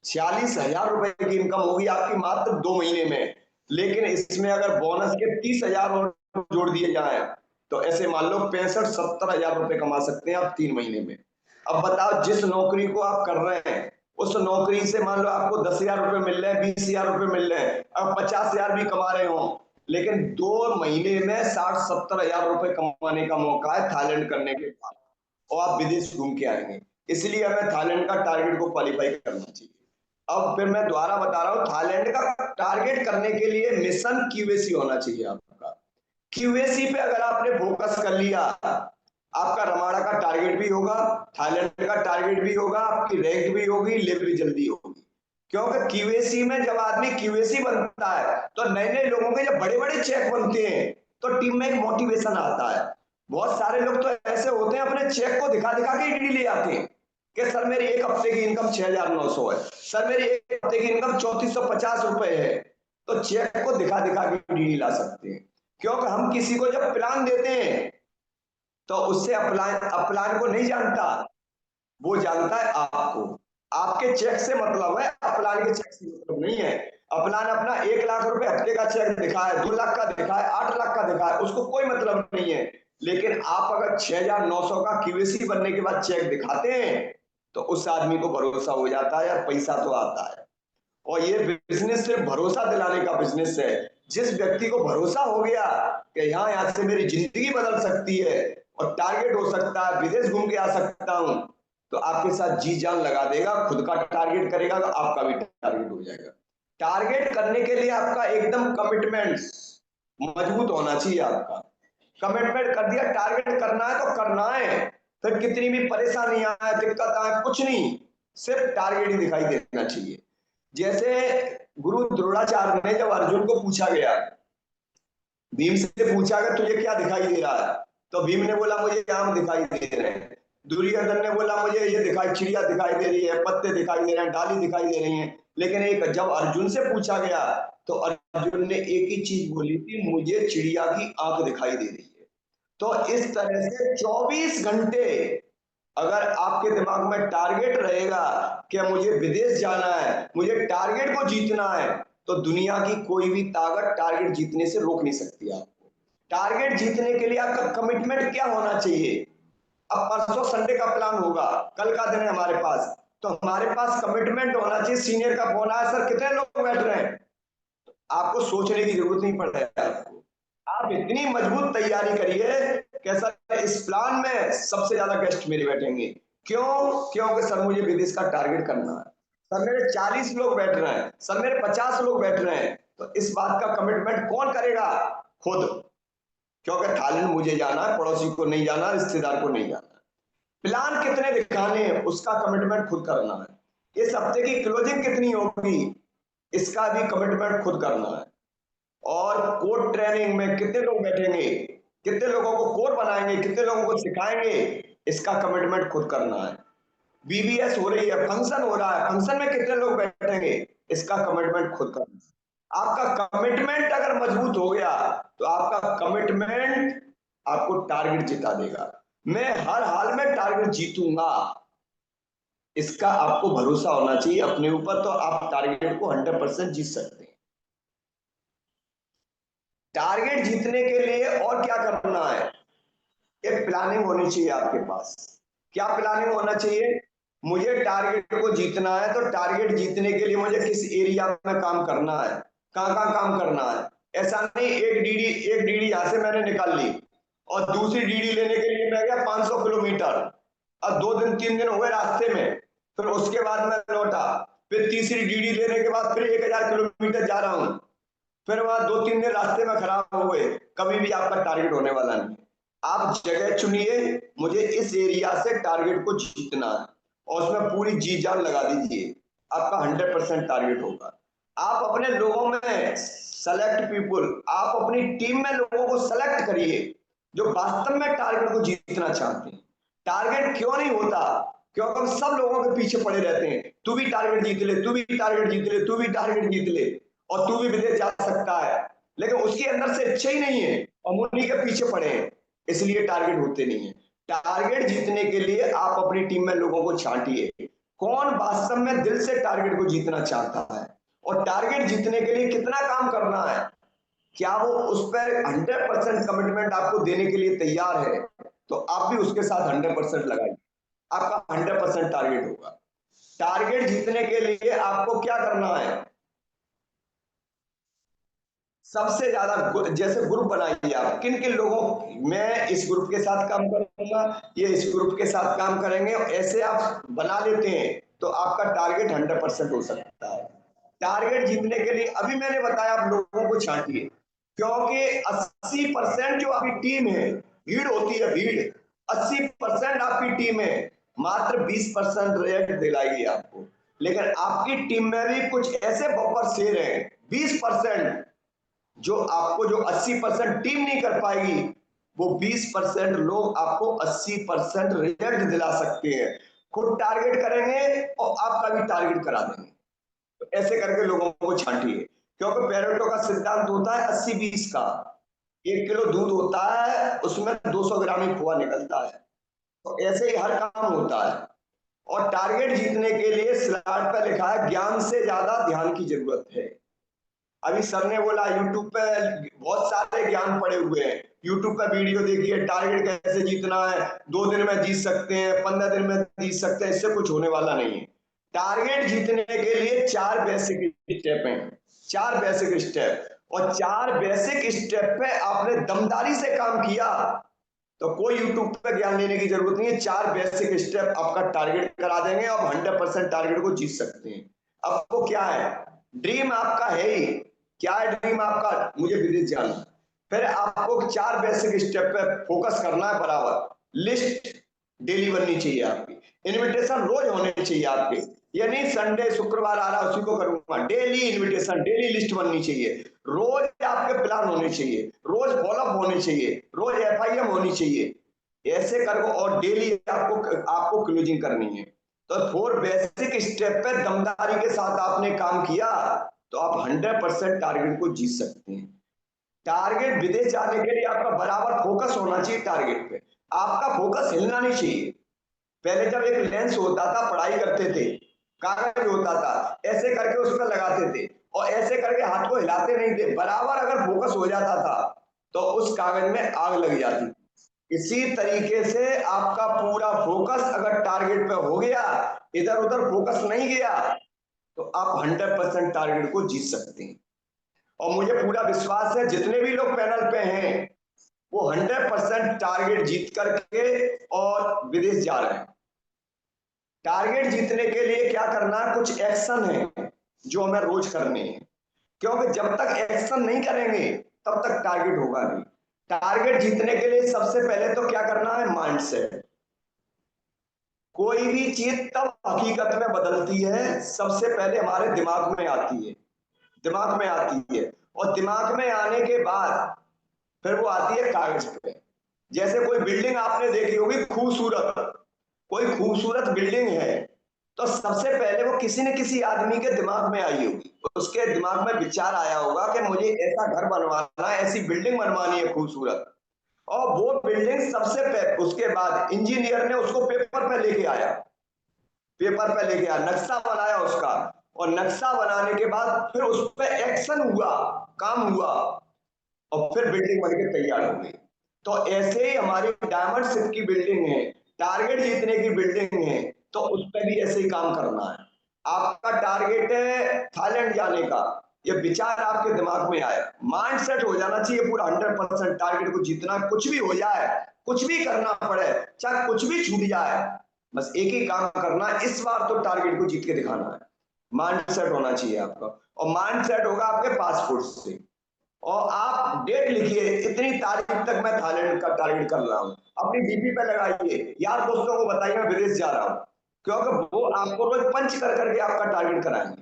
46,000 रुपए की इनकम होगी आपकी मात्र 2 महीने में। लेकिन इसमें अगर बोनस के 30,000 और जोड़ दिए जाए तो ऐसे मान लो 65-70,000 रुपए कमा सकते हैं आप 3 महीने में। अब बताओ जिस नौकरी को आप कर रहे हैं उस नौकरी से मान लो आपको 10,000 रुपए मिल रहे हैं, 20,000 रुपए मिल रहे हैं, अब 50,000 भी कमा रहे हो, लेकिन 2 महीने में 60-70,000 रुपए कमाने का मौका है थाईलैंड करने के बाद, और आप विदेश घूम के आएंगे। इसलिए हमें थाईलैंड का टारगेट को क्वालिफाई करना चाहिए। अब फिर मैं दोबारा बता रहा हूं, थाईलैंड का टारगेट करने के लिए मिशन क्यूएसी होना चाहिए आपका। क्यूएसी पे अगर आपने फोकस कर लिया, आपका रमाडा का टारगेट भी होगा, थाईलैंड का टारगेट भी होगा, आपकी रैंक भी होगी, लिव भी जल्दी होगी। क्योंकि क्यूएसी में जब आदमी क्यूएसी बनता है तो नए नए लोगों के जब बड़े बड़े चेक बनते हैं तो टीम में एक मोटिवेशन आता है। बहुत सारे लोग तो ऐसे होते हैं अपने चेक को दिखा दिखा के ईडी ले आते हैं कि सर मेरी एक हफ्ते की इनकम 6,900 है, सर मेरी एक हफ्ते की इनकम 3450 रुपए है। तो चेक को दिखा दिखा के ईडी ला सकते हैं, क्योंकि हम किसी को जब प्लान देते हैं तो उससे अपलान को नहीं जानता, वो जानता है आपको। आपके चेक से मतलब है, अपलान के चेक से मतलब नहीं है। अपलान अपना 1 लाख रुपए हफ्ते का चेक दिखा है, 2 लाख का दिखा है, 8 लाख का दिखा है, उसको कोई मतलब नहीं है। लेकिन आप अगर 6,900 का क्यूएसी बनने के बाद चेक दिखाते हैं तो उस आदमी को भरोसा हो जाता है यार पैसा तो आता है। और ये बिजनेस सिर्फ भरोसा दिलाने का बिजनेस है। जिस व्यक्ति को भरोसा हो गया कि यहाँ से मेरी जिंदगी बदल सकती है और टारगेट हो सकता है, विदेश घूम के आ सकता हूं, तो आपके साथ जी जान लगा देगा, खुद का टारगेट करेगा तो आपका भी टारगेट हो जाएगा। टारगेट करने के लिए आपका एकदम कमिटमेंट मजबूत होना चाहिए। आपका कमिटमेंट कर दिया, टारगेट करना है तो करना है, फिर कितनी भी परेशानियां आए, दिक्कत आए, कुछ नहीं, सिर्फ टारगेट ही दिखाई देना चाहिए। जैसे गुरु द्रोणाचार्य ने जब अर्जुन को पूछा गया, भीम से पूछा कि तुझे क्या दिखाई दे रहा है, तो भीम ने बोला मुझे आम दिखाई दे रहे हैं। दुर्योधन ने बोला मुझे ये दिखाई, चिड़िया दिखाई दे रही है, पत्ते दिखाई दे रहे हैं, डाली दिखाई दे रही हैं। लेकिन एक जब अर्जुन से पूछा गया तो अर्जुन ने एक ही चीज बोली थी, मुझे चिड़िया की आंख दिखाई दे रही है। तो इस तरह से 24 घंटे अगर आपके दिमाग में टारगेट रहेगा कि मुझे विदेश जाना है, मुझे टारगेट को जीतना है, तो दुनिया की कोई भी ताकत टारगेट जीतने से रोक नहीं सकती आपको। टारगेट जीतने के लिए आपका कमिटमेंट क्या होना चाहिए? अब परसों संडे का प्लान होगा, कल का दिन है हमारे पास, तो हमारे पास कमिटमेंट होना चाहिए। सीनियर का फोन आया, सर कितने लोग बैठ रहे हैं, आपको सोचने की जरूरत नहीं पड़ रही है। आपको आप इतनी मजबूत तैयारी करिए कि सर इस प्लान में सबसे ज्यादा गेस्ट मेरे बैठेंगे। क्यों? क्योंकि सर मुझे विदेश का टारगेट करना है, सर मेरे 40 लोग बैठ रहे हैं, सर मेरे 50 लोग बैठ रहे हैं। तो इस बात का कमिटमेंट कौन करेगा? खुद। क्योंकि थाईलैंड मुझे जाना है, पड़ोसी को नहीं जाना, रिश्तेदार को नहीं जाना। प्लान कितने दिखाने हैं उसका कमिटमेंट खुद करना है। इस हफ्ते की क्लोजिंग कितनी होगी इसका भी कमिटमेंट खुद करना है। और कोर ट्रेनिंग में कितने लोग बैठेंगे, कितने लोगों को कोर बनाएंगे, कितने लोगों को सिखाएंगे, इसका कमिटमेंट खुद करना है। बीबीएस हो रही है, फंक्शन हो रहा है, फंक्शन में कितने लोग बैठेंगे, इसका कमिटमेंट खुद करना है। आपका कमिटमेंट अगर मजबूत हो गया तो आपका कमिटमेंट आपको टारगेट जिता देगा। मैं हर हाल में टारगेट जीतूंगा, इसका आपको भरोसा होना चाहिए अपने ऊपर, तो आप टारगेट को 100% जीत सकते हैं। टारगेट जीतने के लिए और क्या करना है? एक प्लानिंग होनी चाहिए आपके पास। क्या प्लानिंग होना चाहिए? मुझे टारगेट को जीतना है, तो टारगेट जीतने के लिए मुझे किस एरिया में काम करना है, कहाँ कहाँ काम करना है। ऐसा नहीं एक डीडी यहां से मैंने निकाल ली और दूसरी डीडी लेने के लिए मैं गया 500 किलोमीटर, अब 2 दिन 3 दिन हो गए रास्ते में, फिर उसके बाद मैं लौटा, फिर तीसरी डीडी लेने के बाद फिर 1000 किलोमीटर जा रहा हूँ, फिर वहां 2-3 दिन रास्ते में खराब हो गए। कभी भी आपका टारगेट होने वाला नहीं। आप जगह चुनिए, मुझे इस एरिया से टारगेट को जीतना है और उसमें पूरी जी जान लगा दीजिए, आपका 100% टारगेट होगा। आप अपने लोगों में सेलेक्ट पीपुल, आप अपनी टीम में लोगों को सेलेक्ट करिए जो वास्तव में टारगेट को जीतना चाहते हैं। टारगेट क्यों नहीं होता? क्योंकि हम सब लोगों के पीछे पड़े रहते हैं, तू भी टारगेट जीत ले, तू भी टारगेट जीत ले, तू भी टारगेट जीत ले, और तू भी विदेश जा सकता है, लेकिन उसके अंदर से इच्छा ही नहीं है और उन्हीं के पीछे पड़े हैं, इसलिए टारगेट होते नहीं है। टारगेट जीतने के लिए आप अपनी टीम में लोगों को छांटिए, कौन वास्तव में दिल से टारगेट को जीतना चाहता है और टारगेट जीतने के लिए कितना काम करना है, क्या वो उस पर 100% कमिटमेंट आपको देने के लिए तैयार है, तो आप भी उसके साथ 100% लगाइए, आपका 100% टारगेट होगा। टारगेट जीतने के लिए आपको क्या करना है? सबसे ज्यादा जैसे ग्रुप बनाइए आप, किन किन लोगों, मैं इस ग्रुप के साथ काम करूंगा, ये इस ग्रुप के साथ काम करेंगे, ऐसे आप बना लेते हैं तो आपका टारगेट 100% हो सकता है। टारगेट जीतने के लिए अभी मैंने बताया आप लोगों को छांटिए, क्योंकि 80% जो आपकी टीम है, भीड़ होती है भीड़, 80% आपकी टीम है, मात्र 20% रिजल्ट दिलाएगी आपको। लेकिन आपकी टीम में भी कुछ ऐसे बफर शेयर हैं 20%, जो आपको जो 80% टीम नहीं कर पाएगी, वो 20% लोग आपको 80% रिजल्ट दिला सकते हैं। खुद टारगेट करेंगे और आपका भी टारगेट करा देंगे। तो ऐसे करके लोगों को छांटिए, क्योंकि पेरेटो का सिद्धांत होता है 80-20 का। 1 किलो दूध होता है, उसमें 200 ग्राम ही खोआ निकलता है। तो ऐसे ही हर काम होता है। और टारगेट जीतने के लिए स्लाइड पर लिखा है ज्ञान से ज्यादा ध्यान की जरूरत है। अभी सर ने बोला यूट्यूब पे बहुत सारे ज्ञान पड़े हुए हैं, यूट्यूब पे वीडियो देखिए टारगेट कैसे जीतना है, 2 दिन में जीत सकते हैं, 15 दिन में जीत सकते हैं, इससे कुछ होने वाला नहीं है। टारगेट जीतने के लिए 4 बेसिक स्टेप हैं, 4 बेसिक स्टेप, और 4 बेसिक स्टेप पे आपने दमदारी से काम किया तो कोई यूट्यूब पे ज्ञान लेने की जरूरत नहीं है। 4 बेसिक स्टेप आपका टारगेट करा देंगे, आप 100% टारगेट को जीत सकते हैं। अब वो क्या है, ड्रीम आपका है ही, क्या है ड्रीम आपका, मुझे विदेश जाना। फिर आपको 4 बेसिक स्टेप पे फोकस करना है बराबर। लिस्ट डेली बननी चाहिए आपकी, इनविटेशन रोज होने चाहिए आपके, यानी संडे शुक्रवार आ रहा उसी को करूंगा, डेली इनविटेशन, डेली लिस्ट बननी चाहिए, रोज आपके प्लान होने चाहिए, रोज फॉलोअप होने चाहिए, रोज एफआईएम होनी चाहिए, ऐसे करो। और डेली आपको क्लोजिंग करनी है। तो 4 बेसिक स्टेप पे दमदारी के साथ आपने काम किया तो आप 100% टारगेट को जीत सकते हैं। टारगेट विदेश जाने के लिए आपका बराबर फोकस होना चाहिए टारगेट पे, आपका फोकस हिलना नहीं चाहिए। पहले जब एक लेंस होता था, पढ़ाई करते थे, कागज होता था, ऐसे करके उस पर लगाते थे और ऐसे करके हाथ को हिलाते नहीं थे, बराबर अगर फोकस हो जाता था तो उस कागज में आग लग जाती। इसी तरीके से आपका पूरा फोकस अगर टारगेट पे हो गया, इधर उधर फोकस नहीं गया, तो आप 100% टारगेट को जीत सकते हैं। और मुझे पूरा विश्वास है जितने भी लोग पैनल पे हैं वो 100% टारगेट जीत करके और विदेश जा रहे हैं। टारगेट जीतने के लिए क्या करना है, कुछ एक्शन है जो हमें रोज करने हैं, क्योंकि जब तक एक्शन नहीं करेंगे तब तक टारगेट होगा नहीं। टारगेट जीतने के लिए सबसे पहले तो क्या करना है, माइंडसेट। कोई भी चीज तब हकीकत में बदलती है सबसे पहले हमारे दिमाग में आती है, दिमाग में आती है, और दिमाग में आने के बाद फिर वो आती है कागज पे। जैसे कोई बिल्डिंग आपने देखी होगी खूबसूरत, कोई खूबसूरत बिल्डिंग है तो सबसे पहले वो किसी न किसी आदमी के दिमाग में आई होगी, उसके दिमाग में विचार आया होगा कि मुझे ऐसा घर बनवाना है, ऐसी बिल्डिंग बनवानी है खूबसूरत। और वो बिल्डिंग सबसे पहले उसके बाद इंजीनियर ने उसको पेपर पे लेके आया, पेपर पे लेके आया, नक्शा बनाया उसका, और नक्शा बनाने के बाद फिर उस पर एक्शन हुआ, काम हुआ, और फिर बिल्डिंग बनके तैयार हो गई। तो ऐसे ही हमारी डायमंड शिप की बिल्डिंग है, टारगेट जीतने की बिल्डिंग है, तो उस पर भी ऐसे ही काम करना है। आपका टारगेट है थाईलैंड जाने का, ये विचार आपके दिमाग में आए, माइंड सेट हो जाना चाहिए पूरा 100% टारगेट को जीतना। कुछ भी हो जाए, कुछ भी करना पड़े, चाहे कुछ भी छूट जाए, बस एक ही काम करना है, इस बार तो टारगेट को जीत के दिखाना है। माइंड सेट होना चाहिए आपका, और माइंड सेट होगा आपके पासपोर्ट से। और आप डेट लिखिए, इतनी तारीख तक मैं थाईलैंड का टारगेट कर रहा हूँ, अपनी डीपी पे लगाइए, यार दोस्तों को बताइए मैं विदेश जा रहा हूँ, क्योंकि वो आपको रोज पंच कर करके आपका टारगेट कराएंगे।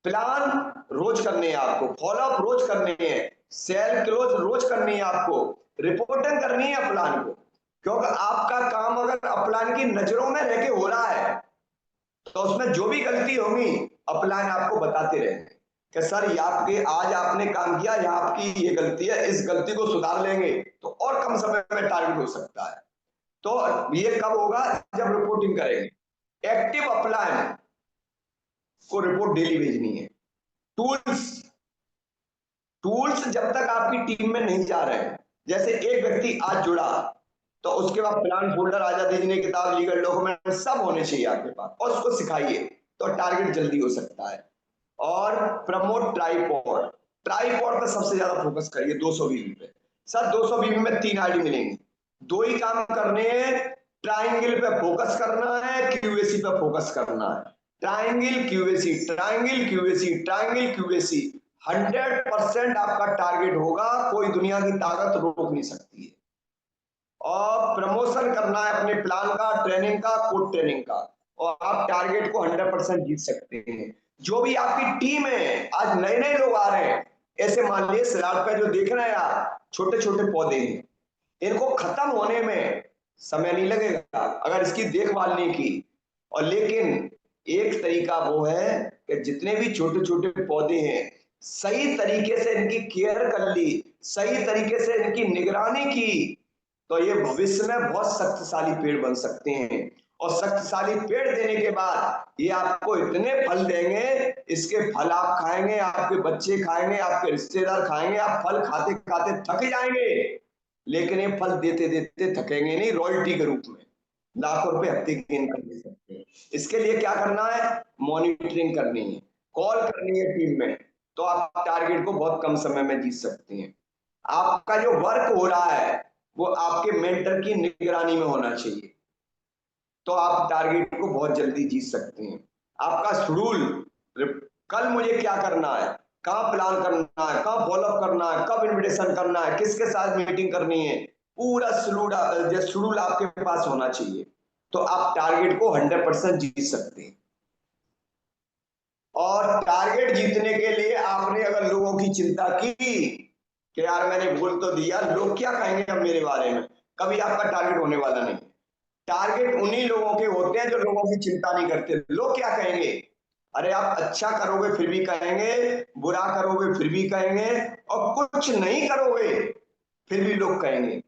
प्लान रोज करने हैं आपको, फॉलोअप रोज करने हैं, सेल क्लोज रोज करनी है आपको, रिपोर्टिंग करनी है प्लान को, क्योंकि आपका काम अगर अपलान की नजरों में रह के हो रहा है तो उसमें जो भी गलती होगी अपलाइन आपको बताते रहेंगे कि सर ये आपके आज आपने काम किया, ये आपकी ये गलती है, इस गलती को सुधार लेंगे तो और कम समय में टारगेट हो सकता है। तो ये कब होगा, जब रिपोर्टिंग करेंगे। एक्टिव अपलाइन को रिपोर्ट डेली भेजनी है। टूल्स, टूल्स जब तक आपकी टीम में नहीं जा रहे हैं, जैसे एक व्यक्ति आज जुड़ा तो उसके बाद प्लान फोल्डर, आजादी दीजिए किताब, लीगल डॉक्यूमेंट सब होने चाहिए आपके पास, और उसको सिखाइए तो टारगेट जल्दी हो सकता है। और प्रमोट ट्राइपॉड, ट्राइपॉड पर सबसे ज्यादा फोकस करिए 200 बीबी पे। सर 200 बीबी में 3 आईडी मिलेंगी, 2 ही काम करने हैं, ट्राइंगल पे फोकस करना है, क्यूएसी पे फोकस करना है। Triangle QAC, triangle QAC, triangle QAC, 100% आपका टारगेट होगा, कोई दुनिया की ताकत रोक नहीं सकती है। और प्रमोशन करना है अपने प्लान का, ट्रेनिंग का, कोड ट्रेनिंग का, और आप टारगेट को 100% जीत सकते हैं। जो भी आपकी टीम है, आज नए नए लोग आ रहे हैं, ऐसे मान लीजिए स्लाइड पे जो देख रहे हैं आप, छोटे छोटे पौधे हैं, इनको खत्म होने में समय नहीं लगेगा अगर इसकी देखभाल नहीं की। और लेकिन एक तरीका वो है कि जितने भी छोटे छोटे पौधे हैं, सही तरीके से इनकी केयर कर ली, सही तरीके से इनकी निगरानी की, तो ये भविष्य में बहुत शक्तिशाली पेड़ बन सकते हैं। और शक्तिशाली पेड़ देने के बाद ये आपको इतने फल देंगे, इसके फल आप खाएंगे, आपके बच्चे खाएंगे, आपके रिश्तेदार खाएंगे, आप फल खाते खाते थक जाएंगे, लेकिन ये फल देते देते थकेंगे नहीं, रॉयल्टी के रूप में लाखों रुपए हफ्ते की इनकम दे सकते हैं। इसके लिए क्या करना है, मॉनिटरिंग करनी है, कॉल करनी है टीम में, तो आप टारगेट को बहुत कम समय में जीत सकते हैं। आपका जो वर्क हो रहा है वो आपके मेंटर की निगरानी में होना चाहिए, तो आप टारगेट को बहुत जल्दी जीत सकते हैं। आपका शेड्यूल, कल मुझे क्या करना है, कहाँ प्लान करना है, कहाँ फॉलोअप करना है, कब इनविटेशन करना है, किसके साथ मीटिंग करनी है, पूरा शेड्यूल आपके पास होना चाहिए, तो आप टारगेट को 100% जीत सकते हैं। और टारगेट जीतने के लिए आपने अगर लोगों की चिंता की कि यार मैंने बोल तो दिया, लोग क्या कहेंगे अब मेरे बारे में, कभी आपका टारगेट होने वाला नहीं। टारगेट उन्हीं लोगों के होते हैं जो लोगों की चिंता नहीं करते। लोग क्या कहेंगे, अरे आप अच्छा करोगे फिर भी कहेंगे, बुरा करोगे फिर भी कहेंगे, और कुछ नहीं करोगे फिर भी लोग कहेंगे।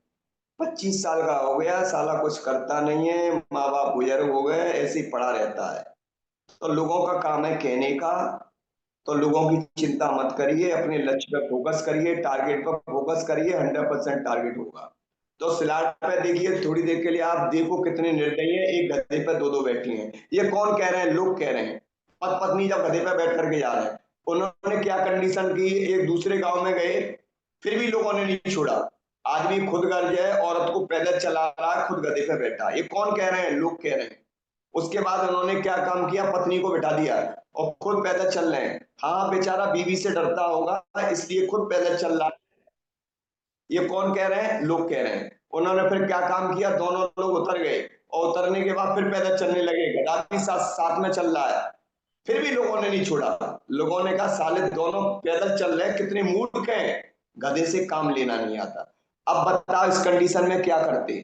25 साल का हो गया, साला कुछ करता नहीं है, माँ बाप बुजुर्ग हो गए, ऐसे ही पड़ा रहता है। तो लोगों का काम है कहने का, तो लोगों की चिंता मत करिए, अपने लक्ष्य पर फोकस करिए, टारगेट पर फोकस करिए, 100% टारगेट होगा। तो स्लाइड पे देखिए, थोड़ी देर के लिए आप देखो कितने निर्दयी है, एक गधे पे दो दो बैठी हैं। ये कौन कह रहे हैं, लोग कह रहे हैं। पति पत्नी जब गधे पे बैठ करके जा रहे हैं, उन्होंने क्या कंडीशन की, एक दूसरे गांव में गए, फिर भी लोगों ने नहीं छोड़ा। आदमी खुद गर्ज है, औरत को पैदल चला रहा है, खुद गधे पे बैठा। ये कौन कह रहे हैं, लोग कह रहे हैं। उसके बाद उन्होंने क्या काम किया, पत्नी को बिठा दिया और खुद पैदल चल रहे हैं। हाँ बेचारा बीवी से डरता होगा इसलिए खुद पैदल चल रहा है। ये कौन कह रहे हैं, लोग कह रहे हैं। उन्होंने फिर क्या काम किया, दोनों लोग उतर गए और उतरने के बाद फिर पैदल चलने लगे, गधा भी साथ में चल रहा है, फिर भी लोगों ने नहीं छोड़ा। लोगों ने कहा साले दोनों पैदल चल रहे हैं, कितने मूर्ख हैं, गधे से काम लेना नहीं आता। अब बताओ इस कंडीशन में क्या करते।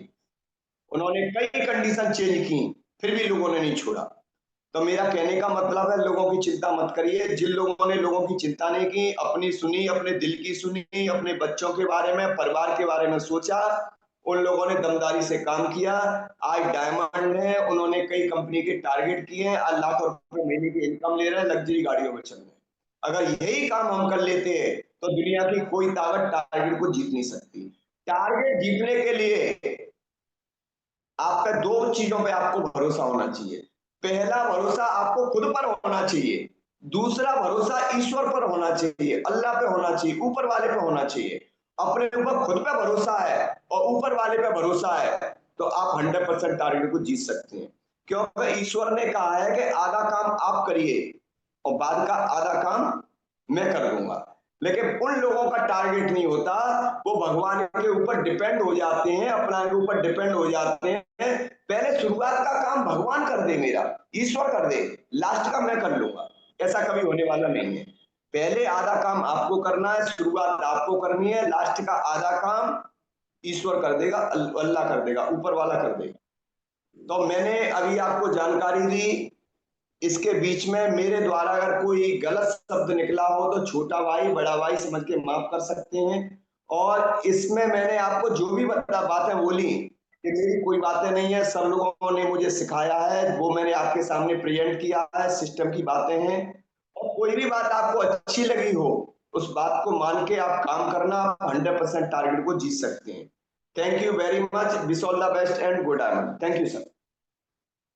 उन्होंने कई कंडीशन चेंज की, फिर भी लोगों ने नहीं छोड़ा। तो मेरा कहने का मतलब है, लोगों की चिंता मत करिए। जिन लोगों ने लोगों की चिंता नहीं की, अपनी सुनी, अपने दिल की सुनी, अपने बच्चों के बारे में, परिवार के बारे में सोचा, उन लोगों ने दमदारी से काम किया, आज डायमंड है, उन्होंने कई कंपनी के टारगेट किए हैं, आज लाखों रुपए महीने की इनकम ले रहे हैं, लग्जरी गाड़ियों में चल रहे हैं। अगर यही काम हम कर लेते हैं तो दुनिया की कोई ताकत टारगेट को जीत नहीं सकती। टारगेट जीतने के लिए आपका दो चीजों पे आपको भरोसा होना चाहिए। पहला भरोसा आपको खुद पर होना चाहिए, दूसरा भरोसा ईश्वर पर होना चाहिए, अल्लाह पे होना चाहिए, ऊपर वाले पे होना चाहिए। अपने ऊपर खुद पे भरोसा है और ऊपर वाले पे भरोसा है, तो आप 100% टारगेट को जीत सकते हैं। क्योंकि ईश्वर ने कहा है कि आधा काम आप करिए और बाद का आधा काम मैं कर लूंगा। लेकिन उन लोगों का टारगेट नहीं होता, वो भगवान के ऊपर डिपेंड हो जाते हैं, अपना के ऊपर डिपेंड हो जाते हैं। पहले शुरुआत का काम भगवान कर दे, मेरा ईश्वर कर दे, लास्ट का मैं कर लूंगा, ऐसा कभी होने वाला नहीं है। पहले आधा काम आपको करना है, शुरुआत आपको करनी है, लास्ट का आधा काम ईश्वर कर देगा, अल्लाह कर देगा, ऊपर वाला कर देगा। तो मैंने अभी आपको जानकारी दी, इसके बीच में मेरे द्वारा अगर कोई गलत शब्द निकला हो तो छोटा भाई बड़ा भाई समझ के माफ कर सकते हैं। और इसमें मैंने आपको जो भी बातें बोली, ये मेरी कोई बातें नहीं है, सब लोगों ने मुझे सिखाया है, वो मैंने आपके सामने प्रेजेंट किया है, सिस्टम की बातें हैं। और कोई भी बात आपको अच्छी लगी हो, उस बात को मान के आप काम करना, 100% टारगेट को जीत सकते हैं। Thank you very much, wish all the best and good Arman. Thank you sir.